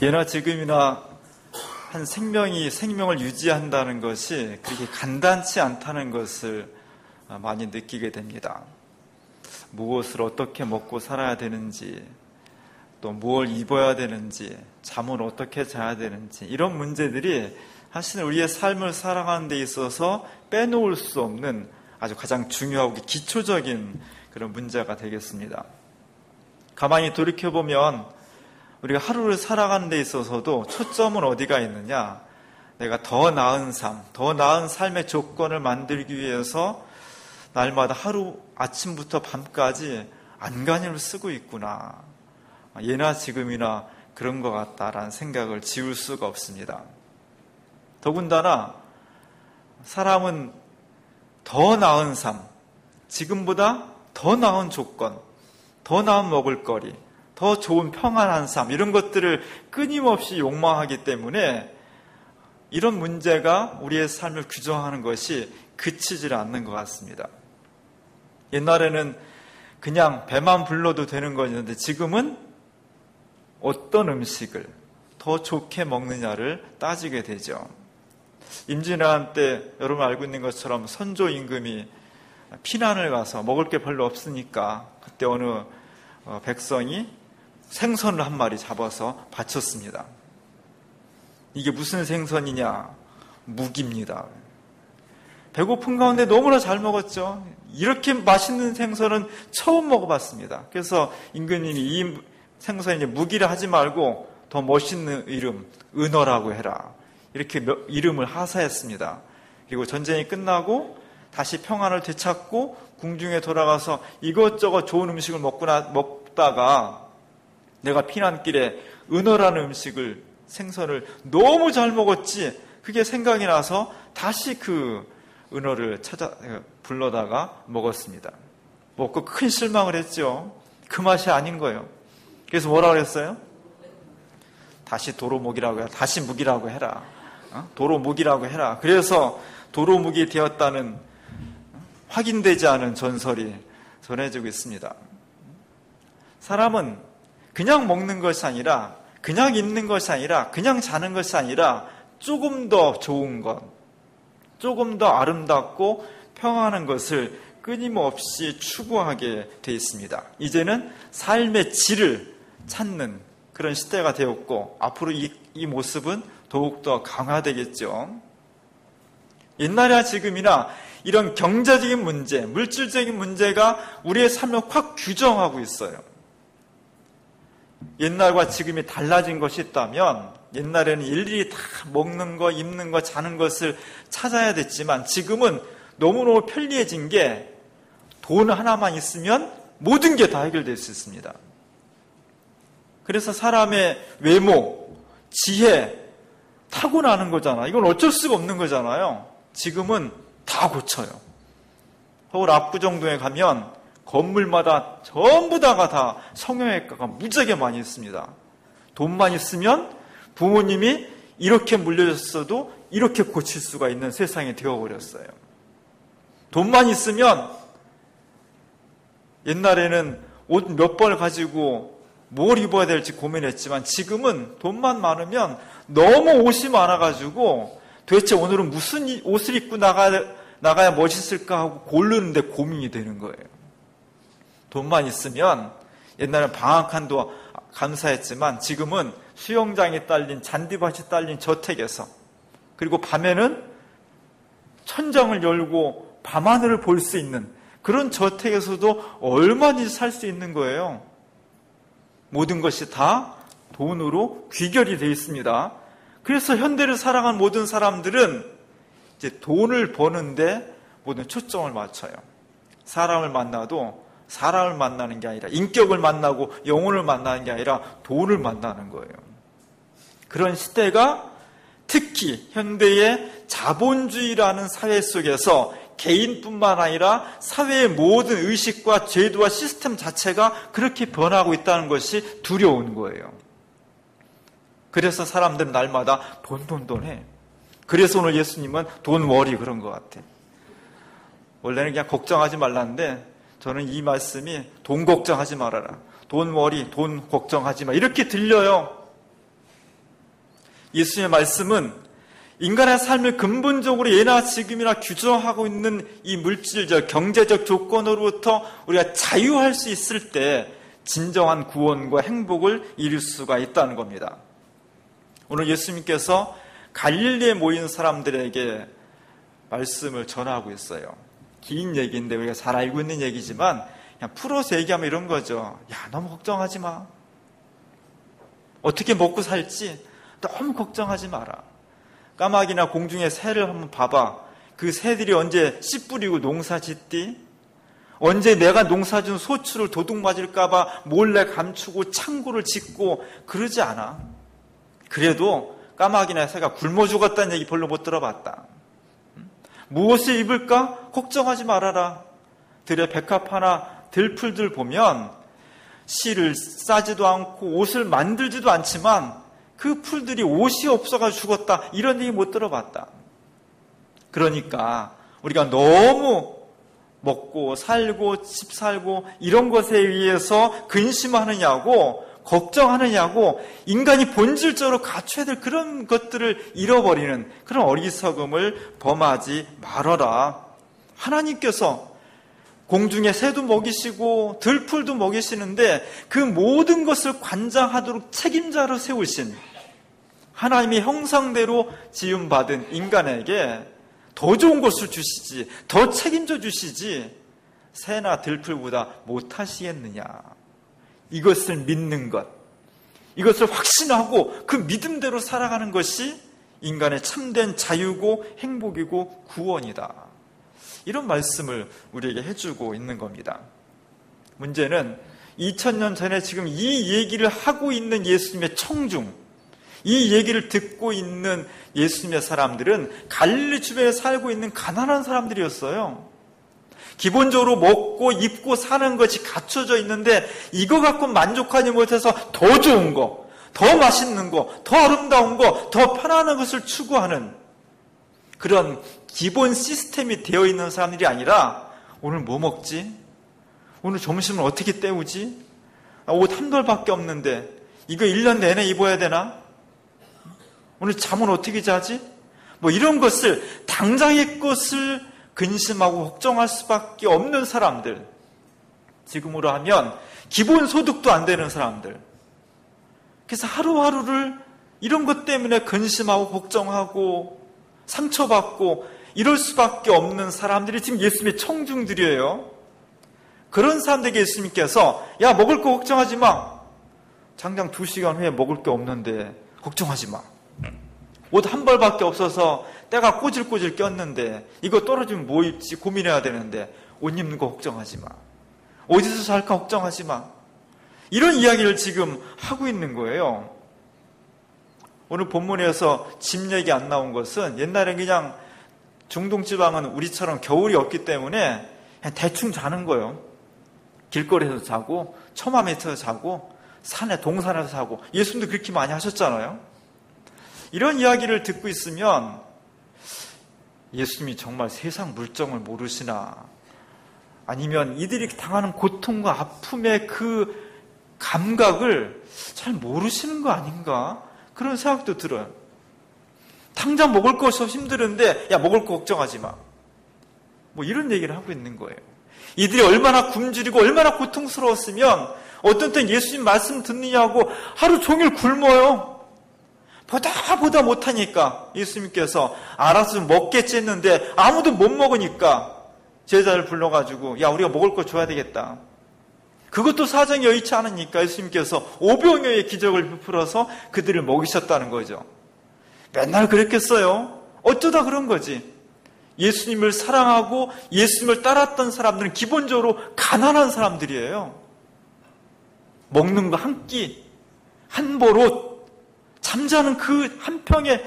예나 지금이나 한 생명을 유지한다는 것이 그렇게 간단치 않다는 것을 많이 느끼게 됩니다. 무엇을 어떻게 먹고 살아야 되는지, 또 무엇을 입어야 되는지, 잠을 어떻게 자야 되는지, 이런 문제들이 사실 우리의 삶을 살아가는 데 있어서 빼놓을 수 없는 아주 가장 중요하고 기초적인 그런 문제가 되겠습니다. 가만히 돌이켜보면 우리가 하루를 살아가는 데 있어서도 초점은 어디가 있느냐? 내가 더 나은 삶, 더 나은 삶의 조건을 만들기 위해서 날마다 하루 아침부터 밤까지 안간힘을 쓰고 있구나. 예나 지금이나 그런 것 같다라는 생각을 지울 수가 없습니다. 더군다나 사람은 더 나은 삶, 지금보다 더 나은 조건, 더 나은 먹을거리, 더 좋은 평안한 삶, 이런 것들을 끊임없이 욕망하기 때문에 이런 문제가 우리의 삶을 규정하는 것이 그치질 않는 것 같습니다. 옛날에는 그냥 배만 불러도 되는 거였는데 지금은 어떤 음식을 더 좋게 먹느냐를 따지게 되죠. 임진왜란 때 여러분 알고 있는 것처럼 선조 임금이 피난을 가서 먹을 게 별로 없으니까 그때 어느 백성이 생선을 한 마리 잡아서 바쳤습니다. 이게 무슨 생선이냐? 묵입니다. 배고픈 가운데 너무나 잘 먹었죠. 이렇게 맛있는 생선은 처음 먹어봤습니다. 그래서 임금님이 이 생선이 묵이라 하지 말고 더 멋있는 이름, 은어라고 해라. 이렇게 이름을 하사했습니다. 그리고 전쟁이 끝나고 다시 평안을 되찾고 궁중에 돌아가서 이것저것 좋은 음식을 먹다가 내가 피난길에 은어라는 음식을, 생선을 너무 잘 먹었지, 그게 생각이 나서 다시 그 은어를 불러다가 먹었습니다. 먹고 큰 실망을 했죠. 그 맛이 아닌 거예요. 그래서 뭐라고 그랬어요? 다시 도로묵이라고 해라. 다시 묵이라고 해라. 도로묵이라고 해라. 그래서 도로묵이 되었다는 확인되지 않은 전설이 전해지고 있습니다. 사람은 그냥 먹는 것이 아니라, 그냥 있는 것이 아니라, 그냥 자는 것이 아니라 조금 더 좋은 것, 조금 더 아름답고 평안한 것을 끊임없이 추구하게 되어 있습니다. 이제는 삶의 질을 찾는 그런 시대가 되었고 앞으로 이 모습은 더욱더 강화되겠죠. 옛날이나 지금이나 이런 경제적인 문제, 물질적인 문제가 우리의 삶을 확 규정하고 있어요. 옛날과 지금이 달라진 것이 있다면 옛날에는 일일이 다 먹는 거, 입는 거, 자는 것을 찾아야 됐지만 지금은 너무너무 편리해진 게 돈 하나만 있으면 모든 게 다 해결될 수 있습니다. 그래서 사람의 외모, 지혜, 타고나는 거잖아. 이건 어쩔 수가 없는 거잖아요. 지금은 다 고쳐요. 서울 압구정동에 가면 건물마다 전부 다가 다 성형외과가 무지하게 많이 있습니다. 돈만 있으면 부모님이 이렇게 물려줬어도 이렇게 고칠 수가 있는 세상이 되어버렸어요. 돈만 있으면 옛날에는 옷 몇 벌 가지고 뭘 입어야 될지 고민했지만 지금은 돈만 많으면 너무 옷이 많아가지고 도대체 오늘은 무슨 옷을 입고 나가야 멋있을까 하고 고르는데 고민이 되는 거예요. 돈만 있으면 옛날엔 방학한도 감사했지만 지금은 수영장이 딸린, 잔디밭이 딸린 저택에서, 그리고 밤에는 천장을 열고 밤하늘을 볼 수 있는 그런 저택에서도 얼마든지 살 수 있는 거예요. 모든 것이 다 돈으로 귀결이 되어 있습니다. 그래서 현대를 살아가는 모든 사람들은 이제 돈을 버는데 모든 초점을 맞춰요. 사람을 만나도 사람을 만나는 게 아니라, 인격을 만나고 영혼을 만나는 게 아니라 돈을 만나는 거예요. 그런 시대가 특히 현대의 자본주의라는 사회 속에서 개인뿐만 아니라 사회의 모든 의식과 제도와 시스템 자체가 그렇게 변하고 있다는 것이 두려운 거예요. 그래서 사람들은 날마다 돈 해. 그래서 오늘 예수님은 돈 워리 그런 것 같아. 원래는 그냥 걱정하지 말라는데 저는 이 말씀이 돈 걱정하지 말아라, 돈 워리, 돈 걱정하지 마, 이렇게 들려요. 예수님의 말씀은 인간의 삶을 근본적으로 예나 지금이나 규정하고 있는 이 물질적, 경제적 조건으로부터 우리가 자유할 수 있을 때 진정한 구원과 행복을 이룰 수가 있다는 겁니다. 오늘 예수님께서 갈릴리에 모인 사람들에게 말씀을 전하고 있어요. 긴 얘기인데 우리가 잘 알고 있는 얘기지만 그냥 풀어서 얘기하면 이런 거죠. 야, 너무 걱정하지 마. 어떻게 먹고 살지 너무 걱정하지 마라. 까마귀나 공중의 새를 한번 봐봐. 그 새들이 언제 씨 뿌리고 농사 짓디? 언제 내가 농사준 소출을 도둑 맞을까봐 몰래 감추고 창고를 짓고 그러지 않아. 그래도 까마귀나 새가 굶어 죽었다는 얘기 별로 못 들어봤다. 무엇을 입을까? 걱정하지 말아라. 들에 백합 하나 들풀들 보면 씨를 싸지도 않고 옷을 만들지도 않지만 그 풀들이 옷이 없어가지고 죽었다. 이런 얘기 못 들어봤다. 그러니까 우리가 너무 먹고 살고 집 살고 이런 것에 의해서 근심하느냐고 걱정하느냐고 인간이 본질적으로 갖춰야 될 그런 것들을 잃어버리는 그런 어리석음을 범하지 말아라. 하나님께서 공중의 새도 먹이시고 들풀도 먹이시는데 그 모든 것을 관장하도록 책임자로 세우신 하나님의 형상대로 지음받은 인간에게 더 좋은 것을 주시지, 더 책임져 주시지 새나 들풀보다 못하시겠느냐. 이것을 믿는 것, 이것을 확신하고 그 믿음대로 살아가는 것이 인간의 참된 자유고 행복이고 구원이다. 이런 말씀을 우리에게 해주고 있는 겁니다. 문제는 2000년 전에 지금 이 얘기를 하고 있는 예수님의 청중, 이 얘기를 듣고 있는 예수님의 사람들은 갈릴리 주변에 살고 있는 가난한 사람들이었어요. 기본적으로 먹고 입고 사는 것이 갖춰져 있는데 이거 갖고 만족하지 못해서 더 좋은 거, 더 맛있는 거, 더 아름다운 거, 더 편안한 것을 추구하는 그런 기본 시스템이 되어 있는 사람들이 아니라 오늘 뭐 먹지? 오늘 점심은 어떻게 때우지? 옷 한 벌밖에 없는데 이거 1년 내내 입어야 되나? 오늘 잠은 어떻게 자지? 뭐 이런 것을 당장의 것을 근심하고 걱정할 수밖에 없는 사람들, 지금으로 하면 기본 소득도 안 되는 사람들, 그래서 하루하루를 이런 것 때문에 근심하고 걱정하고 상처받고 이럴 수밖에 없는 사람들이 지금 예수님의 청중들이에요. 그런 사람들에게 예수님께서 야, 먹을 거 걱정하지 마. 당장 2시간 후에 먹을 게 없는데 걱정하지 마. 옷 한 벌밖에 없어서 때가 꼬질꼬질 꼈는데 이거 떨어지면 뭐 입지 고민해야 되는데 옷 입는 거 걱정하지 마. 어디서 살까 걱정하지 마. 이런 이야기를 지금 하고 있는 거예요. 오늘 본문에서 집 얘기 안 나온 것은 옛날엔 그냥 중동 지방은 우리처럼 겨울이 없기 때문에 그냥 대충 자는 거예요. 길거리에서 자고 처마 밑에서 자고 산에 동산에서 자고 예수님도 그렇게 많이 하셨잖아요. 이런 이야기를 듣고 있으면 예수님이 정말 세상 물정을 모르시나, 아니면 이들이 당하는 고통과 아픔의 그 감각을 잘 모르시는 거 아닌가, 그런 생각도 들어요. 당장 먹을 것이 힘들은데 야, 먹을 거 걱정하지 마, 뭐 이런 얘기를 하고 있는 거예요. 이들이 얼마나 굶주리고 얼마나 고통스러웠으면 어떤 땐 예수님 말씀 듣느냐고 하루 종일 굶어요. 보다 못하니까 예수님께서 알아서 좀 먹겠지 했는데 아무도 못 먹으니까 제자를 불러가지고 야, 우리가 먹을 거 줘야 되겠다. 그것도 사정이 여의치 않으니까 예수님께서 오병이어의 기적을 베풀어서 그들을 먹이셨다는 거죠. 맨날 그랬겠어요? 어쩌다 그런 거지. 예수님을 사랑하고 예수님을 따랐던 사람들은 기본적으로 가난한 사람들이에요. 먹는 거 한 끼, 한 벌 옷, 잠자는 그 한 평의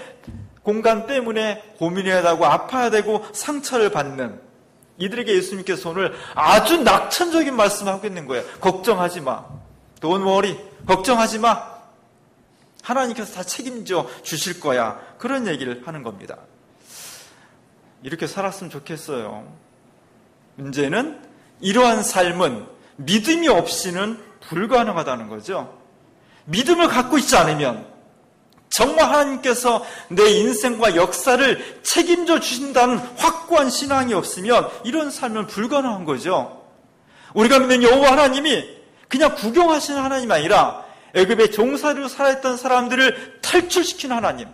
공간 때문에 고민해야 하고 아파야 되고 상처를 받는 이들에게 예수님께서 오늘 아주 낙천적인 말씀을 하고 있는 거예요. 걱정하지 마. Don't worry. 걱정하지 마. 하나님께서 다 책임져 주실 거야. 그런 얘기를 하는 겁니다. 이렇게 살았으면 좋겠어요. 문제는 이러한 삶은 믿음이 없이는 불가능하다는 거죠. 믿음을 갖고 있지 않으면, 정말 하나님께서 내 인생과 역사를 책임져 주신다는 확고한 신앙이 없으면 이런 삶은 불가능한 거죠. 우리가 믿는 여호와 하나님이 그냥 구경하시는 하나님이 아니라 애굽의 종살이로 살아있던 사람들을 탈출시킨 하나님,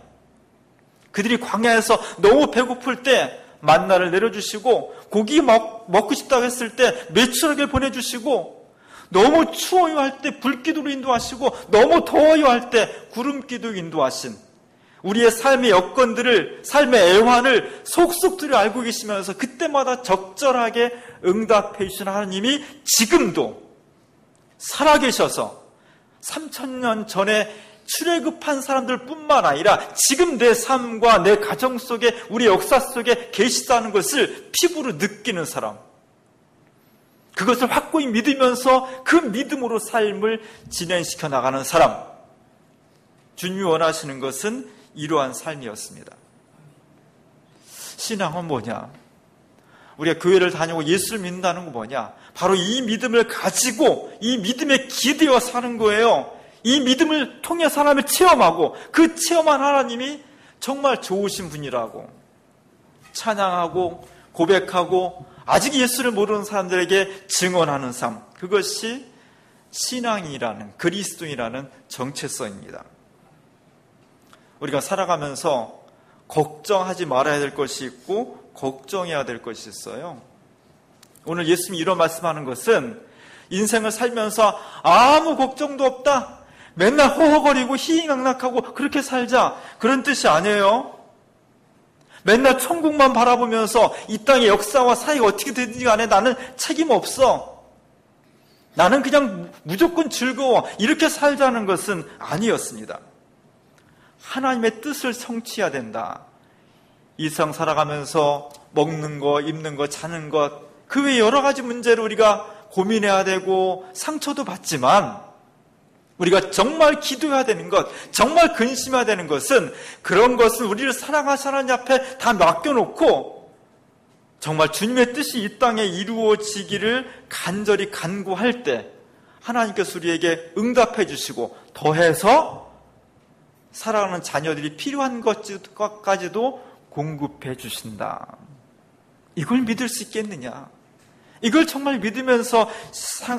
그들이 광야에서 너무 배고플 때 만나를 내려주시고 고기 먹고 싶다고 했을 때 메추라기를 보내주시고 너무 추워요 할 때 불기둥으로 인도하시고 너무 더워요 할 때 구름기둥 인도하신 우리의 삶의 여건들을, 삶의 애환을 속속들이 알고 계시면서 그때마다 적절하게 응답해 주신 하나님이 지금도 살아계셔서 3000년 전에 출애굽한 사람들 뿐만 아니라 지금 내 삶과 내 가정 속에 우리 역사 속에 계시다는 것을 피부로 느끼는 사람, 그것을 확고히 믿으면서 그 믿음으로 삶을 진행시켜 나가는 사람, 주님이 원하시는 것은 이러한 삶이었습니다. 신앙은 뭐냐? 우리가 교회를 다니고 예수를 믿는다는 건 뭐냐? 바로 이 믿음을 가지고 이 믿음에 기대어 사는 거예요. 이 믿음을 통해 사람을 체험하고 그 체험한 하나님이 정말 좋으신 분이라고 찬양하고 고백하고 아직 예수를 모르는 사람들에게 증언하는 삶, 그것이 신앙이라는, 그리스도인이라는 정체성입니다. 우리가 살아가면서 걱정하지 말아야 될 것이 있고 걱정해야 될 것이 있어요. 오늘 예수님이 이런 말씀하는 것은 인생을 살면서 아무 걱정도 없다, 맨날 허허거리고 희희낙낙하고 그렇게 살자, 그런 뜻이 아니에요. 맨날 천국만 바라보면서 이 땅의 역사와 사이가 어떻게 되든지 간에 나는 책임 없어, 나는 그냥 무조건 즐거워, 이렇게 살자는 것은 아니었습니다. 하나님의 뜻을 성취해야 된다. 이 세상 살아가면서 먹는 것, 입는 것, 자는 것, 그 외에 여러 가지 문제로 우리가 고민해야 되고 상처도 받지만 우리가 정말 기도해야 되는 것, 정말 근심해야 되는 것은 그런 것은 우리를 사랑하시는 하나님 앞에 다 맡겨놓고 정말 주님의 뜻이 이 땅에 이루어지기를 간절히 간구할 때 하나님께서 우리에게 응답해 주시고 더해서 사랑하는 자녀들이 필요한 것까지도 공급해 주신다. 이걸 믿을 수 있겠느냐? 이걸 정말 믿으면서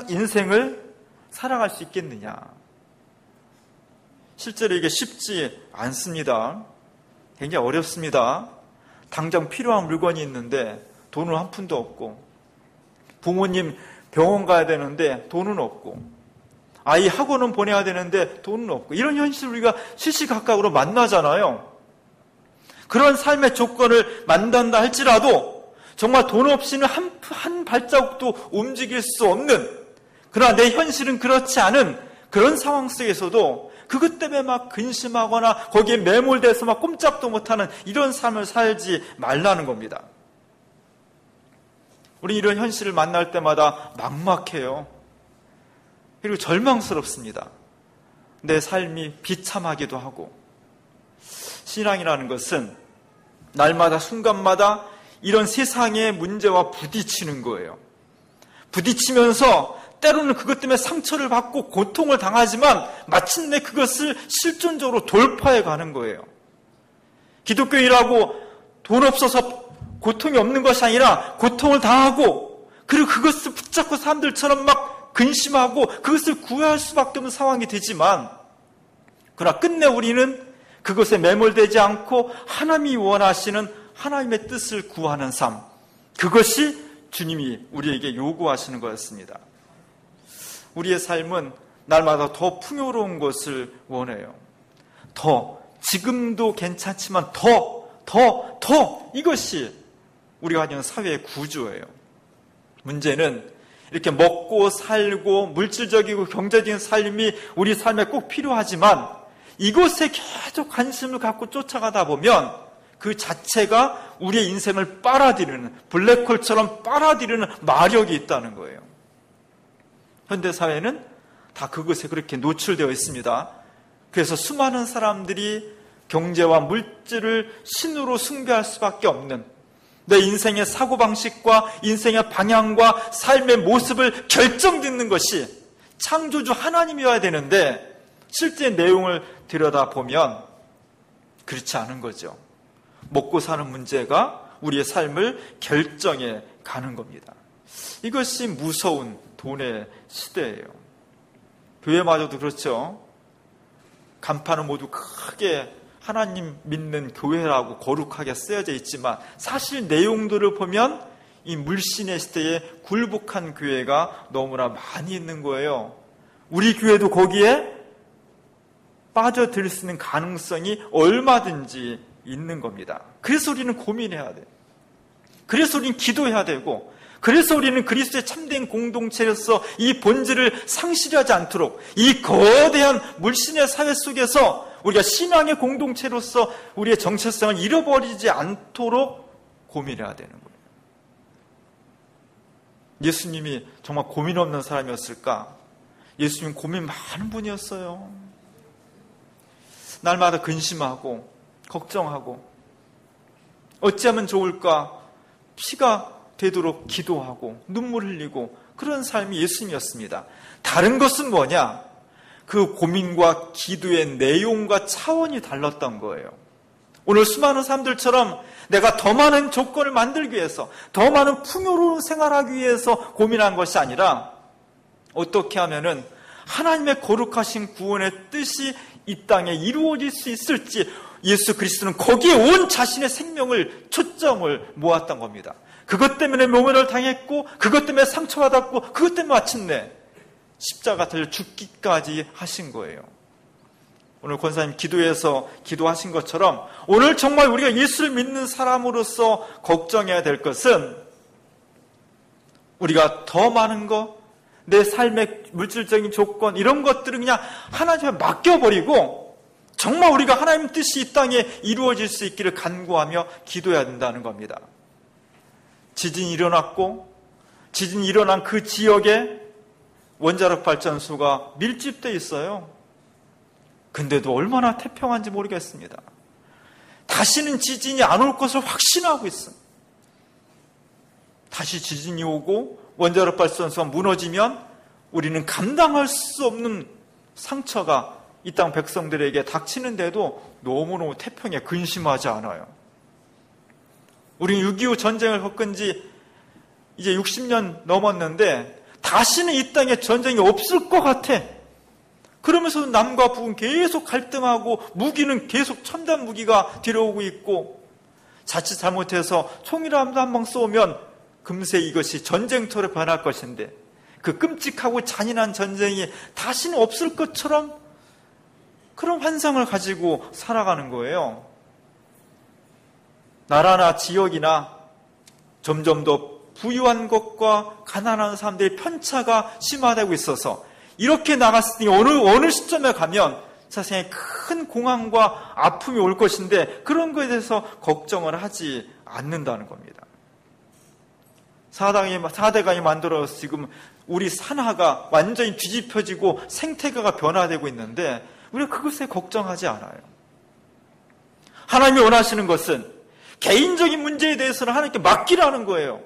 인생을 살아갈 수 있겠느냐? 실제로 이게 쉽지 않습니다. 굉장히 어렵습니다. 당장 필요한 물건이 있는데 돈은 한 푼도 없고, 부모님 병원 가야 되는데 돈은 없고, 아이 학원은 보내야 되는데 돈은 없고, 이런 현실을 우리가 시시각각으로 만나잖아요. 그런 삶의 조건을 만난다 할지라도 정말 돈 없이는 한 발자국도 움직일 수 없는, 그러나 내 현실은 그렇지 않은 그런 상황 속에서도 그것 때문에 막 근심하거나 거기에 매몰돼서 막 꼼짝도 못하는 이런 삶을 살지 말라는 겁니다. 우리 이런 현실을 만날 때마다 막막해요. 그리고 절망스럽습니다. 내 삶이 비참하기도 하고. 신앙이라는 것은 날마다 순간마다 이런 세상의 문제와 부딪히는 거예요. 부딪히면서 때로는 그것 때문에 상처를 받고 고통을 당하지만 마침내 그것을 실존적으로 돌파해 가는 거예요. 기독교인이라고 돈 없어서 고통이 없는 것이 아니라 고통을 당하고 그리고 그것을 붙잡고 사람들처럼 막 근심하고 그것을 구할 수밖에 없는 상황이 되지만, 그러나 끝내 우리는 그것에 매몰되지 않고 하나님이 원하시는 하나님의 뜻을 구하는 삶, 그것이 주님이 우리에게 요구하시는 거였습니다. 우리의 삶은 날마다 더 풍요로운 것을 원해요. 지금도 괜찮지만 더 이것이 우리가 가지는 사회의 구조예요. 문제는 이렇게 먹고 살고 물질적이고 경제적인 삶이 우리 삶에 꼭 필요하지만 이것에 계속 관심을 갖고 쫓아가다 보면 그 자체가 우리의 인생을 빨아들이는, 블랙홀처럼 빨아들이는 마력이 있다는 거예요. 현대사회는 다 그것에 그렇게 노출되어 있습니다. 그래서 수많은 사람들이 경제와 물질을 신으로 숭배할 수밖에 없는, 내 인생의 사고방식과 인생의 방향과 삶의 모습을 결정짓는 것이 창조주 하나님이어야 되는데 실제 내용을 들여다보면 그렇지 않은 거죠. 먹고 사는 문제가 우리의 삶을 결정해 가는 겁니다. 이것이 무서운 돈의 시대예요. 교회마저도 그렇죠. 간판은 모두 크게 하나님 믿는 교회라고 거룩하게 쓰여져 있지만 사실 내용들을 보면 이 물신의 시대에 굴복한 교회가 너무나 많이 있는 거예요. 우리 교회도 거기에 빠져들 수 있는 가능성이 얼마든지 있는 겁니다. 그래서 우리는 고민해야 돼요. 그래서 우리는 기도해야 되고, 그래서 우리는 그리스도의 참된 공동체로서 이 본질을 상실하지 않도록 이 거대한 물신의 사회 속에서 우리가 신앙의 공동체로서 우리의 정체성을 잃어버리지 않도록 고민해야 되는 거예요. 예수님이 정말 고민 없는 사람이었을까? 예수님 고민 많은 분이었어요. 날마다 근심하고 걱정하고 어찌하면 좋을까? 피가 되도록 기도하고 눈물 흘리고 그런 삶이 예수님이었습니다. 다른 것은 뭐냐? 그 고민과 기도의 내용과 차원이 달랐던 거예요. 오늘 수많은 사람들처럼 내가 더 많은 조건을 만들기 위해서, 더 많은 풍요로운 생활하기 위해서 고민한 것이 아니라 어떻게 하면은 하나님의 거룩하신 구원의 뜻이 이 땅에 이루어질 수 있을지, 예수 그리스도는 거기에 온 자신의 생명을, 초점을 모았던 겁니다. 그것 때문에 모멸을 당했고, 그것 때문에 상처받았고, 그것 때문에 마침내 십자가 달려 죽기까지 하신 거예요. 오늘 권사님 기도에서 기도하신 것처럼 오늘 정말 우리가 예수를 믿는 사람으로서 걱정해야 될 것은 우리가 더 많은 것, 내 삶의 물질적인 조건 이런 것들을 그냥 하나님께 맡겨버리고 정말 우리가 하나님 뜻이 이 땅에 이루어질 수 있기를 간구하며 기도해야 된다는 겁니다. 지진이 일어났고 지진이 일어난 그 지역에 원자력 발전소가 밀집되어 있어요. 근데도 얼마나 태평한지 모르겠습니다. 다시는 지진이 안 올 것을 확신하고 있습니다. 다시 지진이 오고 원자력 발전소가 무너지면 우리는 감당할 수 없는 상처가 이 땅 백성들에게 닥치는데도 너무너무 태평에 근심하지 않아요. 우리는 6.25 전쟁을 겪은 지 이제 60년 넘었는데 다시는 이 땅에 전쟁이 없을 것 같아. 그러면서 남과 북은 계속 갈등하고 무기는 계속 첨단 무기가 들어오고 있고 자칫 잘못해서 총이라도 한 방 쏘면 금세 이것이 전쟁터로 변할 것인데 그 끔찍하고 잔인한 전쟁이 다시는 없을 것처럼 그런 환상을 가지고 살아가는 거예요. 나라나 지역이나 점점 더 부유한 것과 가난한 사람들의 편차가 심화되고 있어서 이렇게 나갔을 때 어느 시점에 가면 세상에 큰 공황과 아픔이 올 것인데 그런 것에 대해서 걱정을 하지 않는다는 겁니다. 사대강이 만들어서 지금 우리 산하가 완전히 뒤집혀지고 생태계가 변화되고 있는데 우리가 그것에 걱정하지 않아요. 하나님이 원하시는 것은 개인적인 문제에 대해서는 하나님께 맡기라는 거예요.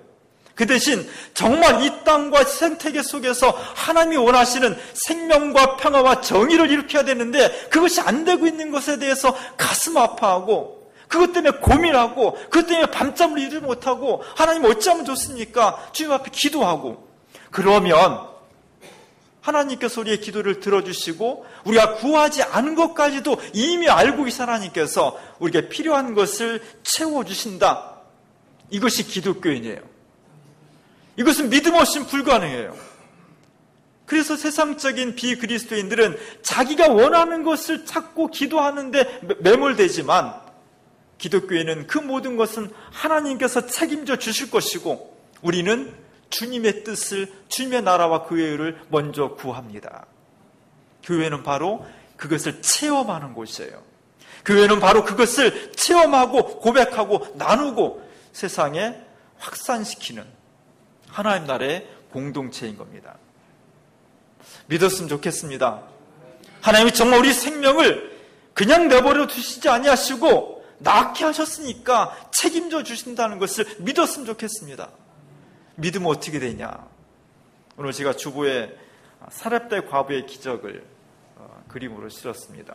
그 대신 정말 이 땅과 생태계 속에서 하나님이 원하시는 생명과 평화와 정의를 일으켜야 되는데 그것이 안 되고 있는 것에 대해서 가슴 아파하고 그것 때문에 고민하고 그것 때문에 밤잠을 이루지 못하고 하나님 어찌하면 좋습니까? 주님 앞에 기도하고 그러면 하나님께서 우리의 기도를 들어주시고 우리가 구하지 않은 것까지도 이미 알고 계신 하나님께서 우리에게 필요한 것을 채워주신다. 이것이 기독교인이에요. 이것은 믿음 없이는 불가능해요. 그래서 세상적인 비그리스도인들은 자기가 원하는 것을 찾고 기도하는데 매몰되지만 기독교인은 그 모든 것은 하나님께서 책임져 주실 것이고 우리는 주님의 뜻을, 주님의 나라와 그 의를 먼저 구합니다. 교회는 바로 그것을 체험하는 곳이에요. 교회는 바로 그것을 체험하고 고백하고 나누고 세상에 확산시키는 하나님 나라의 공동체인 겁니다. 믿었으면 좋겠습니다. 하나님이 정말 우리 생명을 그냥 내버려 두시지 아니하시고 낳게 하셨으니까 책임져 주신다는 것을 믿었으면 좋겠습니다. 믿으면 어떻게 되냐? 오늘 제가 주보에 사렙대 과부의 기적을 그림으로 실었습니다.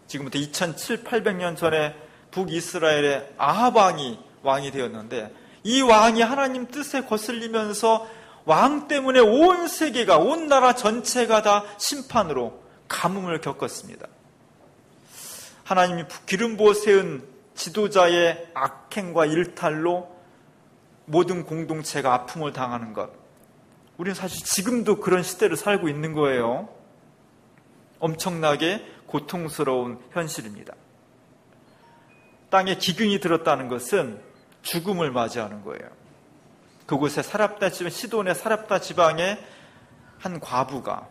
지금부터 2700~800년 전에 북이스라엘의 아합 왕이 되었는데, 이 왕이 하나님 뜻에 거슬리면서 왕 때문에 온 세계가, 온 나라 전체가 다 심판으로 가뭄을 겪었습니다. 하나님이 기름 부어 세운 지도자의 악행과 일탈로 모든 공동체가 아픔을 당하는 것, 우리는 사실 지금도 그런 시대를 살고 있는 거예요. 엄청나게 고통스러운 현실입니다. 땅에 기근이 들었다는 것은 죽음을 맞이하는 거예요. 그곳에 시돈의 사렙다 지방의 한 과부가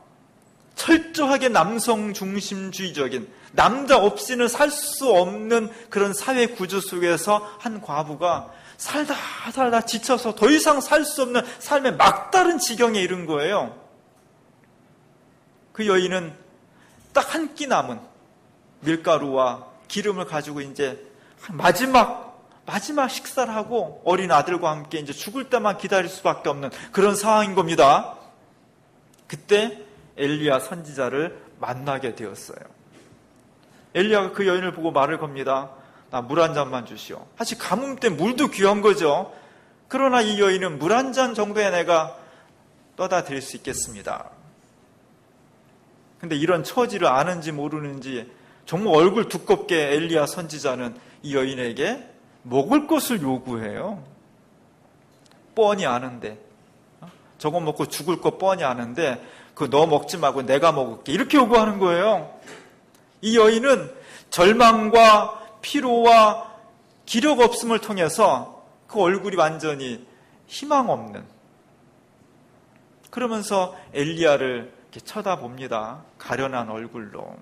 철저하게 남성 중심주의적인, 남자 없이는 살 수 없는 그런 사회 구조 속에서 한 과부가 살다 지쳐서 더 이상 살 수 없는 삶의 막다른 지경에 이른 거예요. 그 여인은 딱 한 끼 남은 밀가루와 기름을 가지고 이제 마지막 식사를 하고 어린 아들과 함께 이제 죽을 때만 기다릴 수밖에 없는 그런 상황인 겁니다. 그때 엘리야 선지자를 만나게 되었어요. 엘리야가 그 여인을 보고 말을 겁니다. 나 물 한 잔만 주시오. 사실 가뭄 때 물도 귀한 거죠. 그러나 이 여인은 물 한 잔 정도에 내가 떠다 드릴 수 있겠습니다. 근데 이런 처지를 아는지 모르는지 정말 얼굴 두껍게 엘리야 선지자는 이 여인에게 먹을 것을 요구해요. 뻔히 아는데, 저거 먹고 죽을 거 뻔히 아는데 그거 너 먹지 말고 내가 먹을게, 이렇게 요구하는 거예요. 이 여인은 절망과 피로와 기력 없음을 통해서 그 얼굴이 완전히 희망 없는, 그러면서 엘리야를 이렇게 쳐다봅니다. 가련한 얼굴로.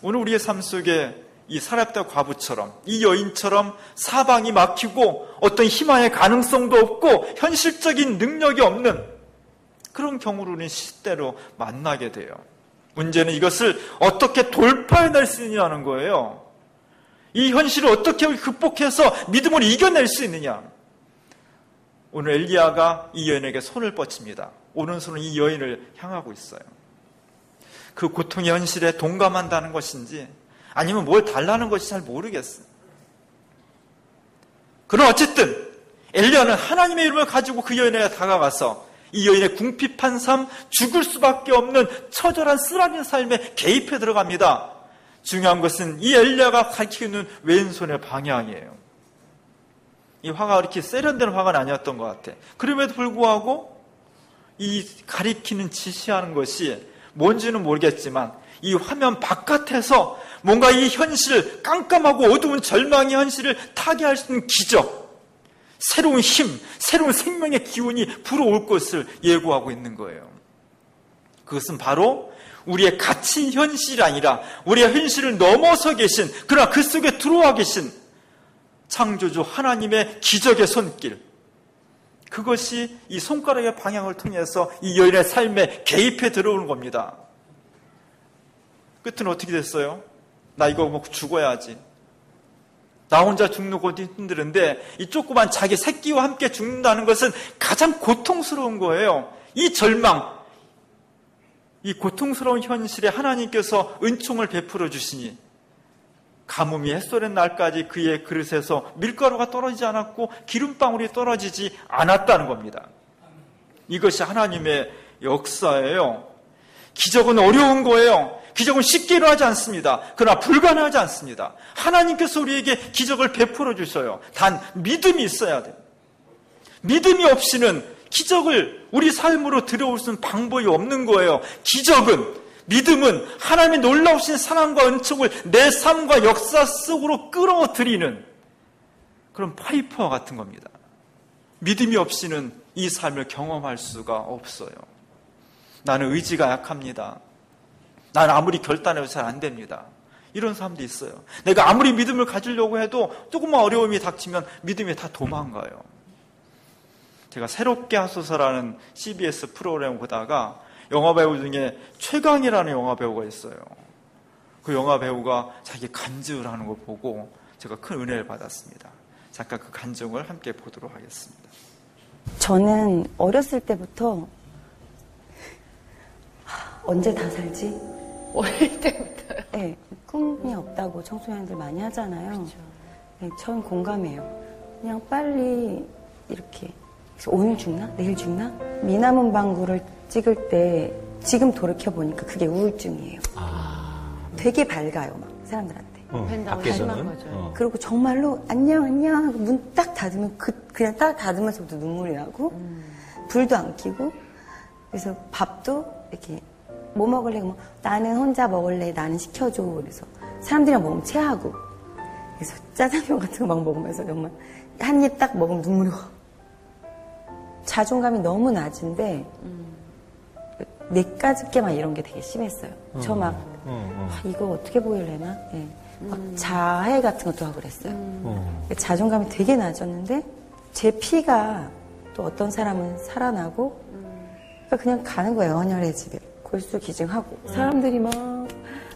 오늘 우리의 삶 속에 이 사렙다 과부처럼, 이 여인처럼 사방이 막히고 어떤 희망의 가능성도 없고 현실적인 능력이 없는 그런 경우를 우리는 시대로 만나게 돼요. 문제는 이것을 어떻게 돌파해낼 수 있느냐는 거예요. 이 현실을 어떻게 극복해서 믿음으로 이겨낼 수 있느냐. 오늘 엘리야가 이 여인에게 손을 뻗칩니다. 오른손은 이 여인을 향하고 있어요. 그 고통의 현실에 동감한다는 것인지 아니면 뭘 달라는 것이 잘 모르겠어요. 그러나 어쨌든 엘리야는 하나님의 이름을 가지고 그 여인에게 다가가서 이 여인의 궁핍한 삶, 죽을 수밖에 없는 처절한 쓰라린 삶에 개입해 들어갑니다. 중요한 것은 이 엘리야가 가리키는 왼손의 방향이에요. 이 화가 이렇게 세련된 화가 아니었던 것 같아. 그럼에도 불구하고 이 가리키는 지시하는 것이 뭔지는 모르겠지만 이 화면 바깥에서 뭔가 이 현실, 깜깜하고 어두운 절망의 현실을 타개할 수 있는 기적, 새로운 힘, 새로운 생명의 기운이 불어올 것을 예고하고 있는 거예요. 그것은 바로 우리의 갇힌 현실이 아니라 우리의 현실을 넘어서 계신, 그러나 그 속에 들어와 계신 창조주 하나님의 기적의 손길, 그것이 이 손가락의 방향을 통해서 이 여인의 삶에 개입해 들어오는 겁니다. 끝은 어떻게 됐어요? 나 이거 먹고 죽어야지. 나 혼자 죽는 것도 힘들은데 이 조그만 자기 새끼와 함께 죽는다는 것은 가장 고통스러운 거예요. 이 절망, 이 고통스러운 현실에 하나님께서 은총을 베풀어 주시니 가뭄이 햇소린 날까지 그의 그릇에서 밀가루가 떨어지지 않았고 기름방울이 떨어지지 않았다는 겁니다. 이것이 하나님의 역사예요. 기적은 어려운 거예요. 기적은 쉽게 일어나지 않습니다. 그러나 불가능하지 않습니다. 하나님께서 우리에게 기적을 베풀어 주셔요. 단 믿음이 있어야 돼요. 믿음이 없이는 기적을 우리 삶으로 들여올 수 있는 방법이 없는 거예요. 기적은, 믿음은 하나님의 놀라우신 사랑과 은총을 내 삶과 역사 속으로 끌어들이는 그런 파이프와 같은 겁니다. 믿음이 없이는 이 삶을 경험할 수가 없어요. 나는 의지가 약합니다. 나는 아무리 결단해도 잘 안 됩니다. 이런 사람도 있어요. 내가 아무리 믿음을 가지려고 해도 조금만 어려움이 닥치면 믿음이 다 도망가요. 제가 새롭게 하소서라는 CBS 프로그램을 보다가 영화배우 중에 최강이라는 영화배우가 있어요. 그 영화배우가 자기 간증을 하는 걸 보고 제가 큰 은혜를 받았습니다. 잠깐 그 간증을 함께 보도록 하겠습니다. 저는 어렸을 때부터 언제 다 살지? 어릴 때부터. 네, 꿈이 없다고 청소년들 많이 하잖아요. 그렇죠. 네, 전 공감해요. 그냥 빨리 이렇게 그래서 오늘 죽나? 내일 죽나? 미남은 방구를 찍을 때 지금 돌이켜보니까 그게 우울증이에요. 되게 밝아요, 막 사람들한테. 팬다운 심한 거죠. 그리고 정말로 안녕 하고 문 딱 닫으면 그냥 딱 닫으면서부터 눈물이 나고 불도 안 켜고 그래서 밥도 이렇게 뭐 먹을래? 뭐 나는 혼자 먹을래. 나는 시켜줘. 그래서 사람들이랑 먹으면 체하고 그래서 짜장면 같은 거 막 먹으면서 정말 한 입 딱 먹으면 눈물이 확. 자존감이 너무 낮은데 내까짓게 막 이런 게 되게 심했어요. 저 막 이거 어떻게 보이려나? 네. 막 자해 같은 것도 하고 그랬어요. 자존감이 되게 낮았는데 제 피가 또 어떤 사람은 살아나고 그러니까 그냥 가는 거예요. 헌혈의 집에 골수기증하고 사람들이 막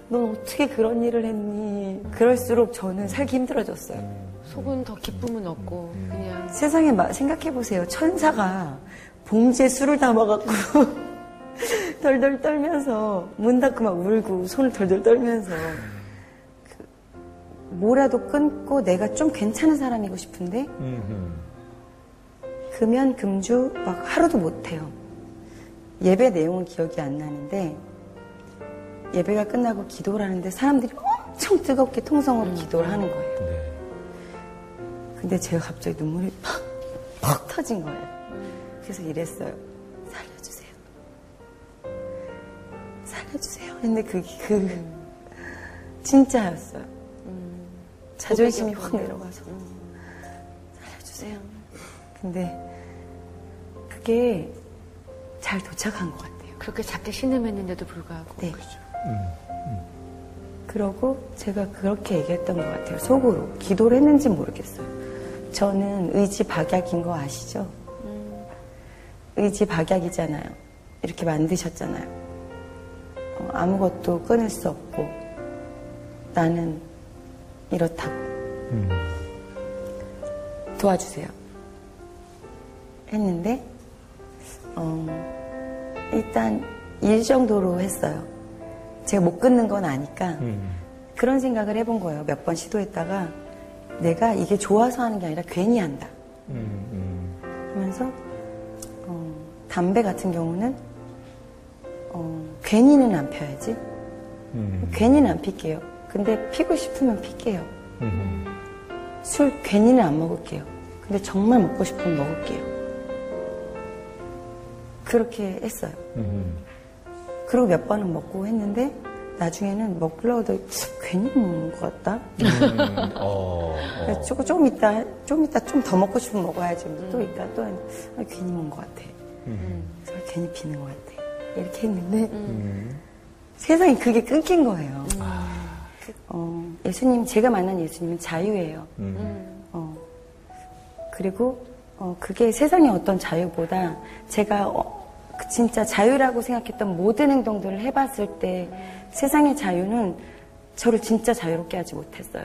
넌 어떻게 그런 일을 했니? 그럴수록 저는 살기 힘들어졌어요. 속은 더 기쁨은 없고 그냥 세상에 생각해보세요. 천사가 봉지에 술을 담아갖고 덜덜 떨면서 문 닫고 막 울고 손을 덜덜 떨면서 뭐라도 끊고 내가 좀 괜찮은 사람이고 싶은데 금연 금주 막 하루도 못해요. 예배 내용은 기억이 안 나는데 예배가 끝나고 기도를 하는데 사람들이 엄청 뜨겁게 통성으로 기도를 하는 거예요. 네. 근데 제가 갑자기 눈물이 팍 터진 거예요. 그래서 이랬어요. 살려주세요. 근데 그게 진짜였어요. 자존심이 확 내려가서 살려주세요. 근데 그게 잘 도착한 것 같아요. 그렇게 작게 신음했는데도 불구하고. 네. 그러고 제가 그렇게 얘기했던 것 같아요. 속으로. 기도를 했는지 모르겠어요. 저는 의지 박약인 거 아시죠? 의지 박약이잖아요. 이렇게 만드셨잖아요. 아무것도 끊을 수 없고 나는 이렇다고 도와주세요 했는데 일단 일 정도로 했어요. 제가 못 끊는 건 아니까 그런 생각을 해본 거예요. 몇 번 시도했다가 내가 이게 좋아서 하는 게 아니라 괜히 한다. 그러면서 담배 같은 경우는 괜히는 안 펴야지. 괜히는 안 필게요. 근데 피고 싶으면 필게요. 술 괜히는 안 먹을게요. 근데 정말 먹고 싶으면 먹을게요. 그렇게 했어요. 그리고 몇 번은 먹고 했는데 나중에는 먹으려고 괜히 먹는 것 같다. 조금 있다 좀 더 먹고 싶으면 먹어야지. 또 있다 또 괜히 먹은 것 같아. 그래서 괜히 피는 것 같아. 이렇게 했는데 세상에 그게 끊긴 거예요. 예수님, 제가 만난 예수님은 자유예요. 그리고 그게 세상의 어떤 자유보다 제가 진짜 자유라고 생각했던 모든 행동들을 해봤을 때 세상의 자유는 저를 진짜 자유롭게 하지 못했어요.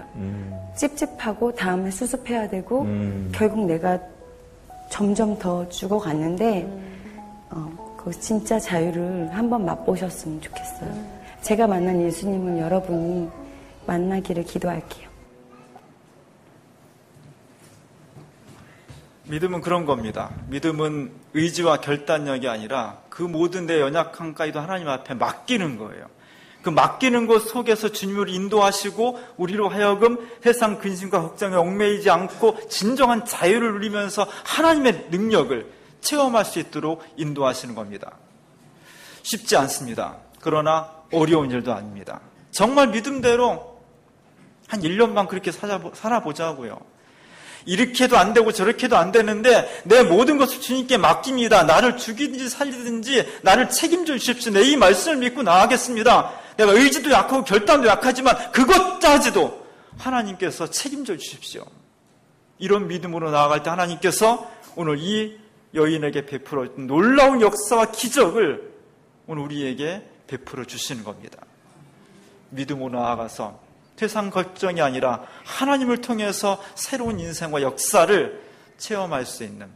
찝찝하고 다음에 수습해야 되고 결국 내가 점점 더 죽어갔는데 그 진짜 자유를 한번 맛보셨으면 좋겠어요. 제가 만난 예수님을 여러분이 만나기를 기도할게요. 믿음은 그런 겁니다. 믿음은 의지와 결단력이 아니라 그 모든 내 연약함까지도 하나님 앞에 맡기는 거예요. 그 맡기는 것 속에서 주님을 인도하시고 우리로 하여금 세상 근심과 걱정에 얽매이지 않고 진정한 자유를 누리면서 하나님의 능력을 체험할 수 있도록 인도하시는 겁니다. 쉽지 않습니다. 그러나 어려운 일도 아닙니다. 정말 믿음대로 한 1년만 그렇게 살아보자고요. 이렇게도 안 되고 저렇게도 안 되는데 내 모든 것을 주님께 맡깁니다. 나를 죽이든지 살리든지 나를 책임져 주십시오. 내 이 말씀을 믿고 나아가겠습니다. 내가 의지도 약하고 결단도 약하지만 그것까지도 하나님께서 책임져 주십시오. 이런 믿음으로 나아갈 때 하나님께서 오늘 이 여인에게 베풀어 놀라운 역사와 기적을 오늘 우리에게 베풀어 주시는 겁니다. 믿음으로 나아가서 세상 걱정이 아니라 하나님을 통해서 새로운 인생과 역사를 체험할 수 있는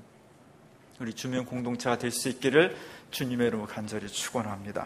우리 주민 공동체가 될 수 있기를 주님의 이름으로 간절히 축원합니다.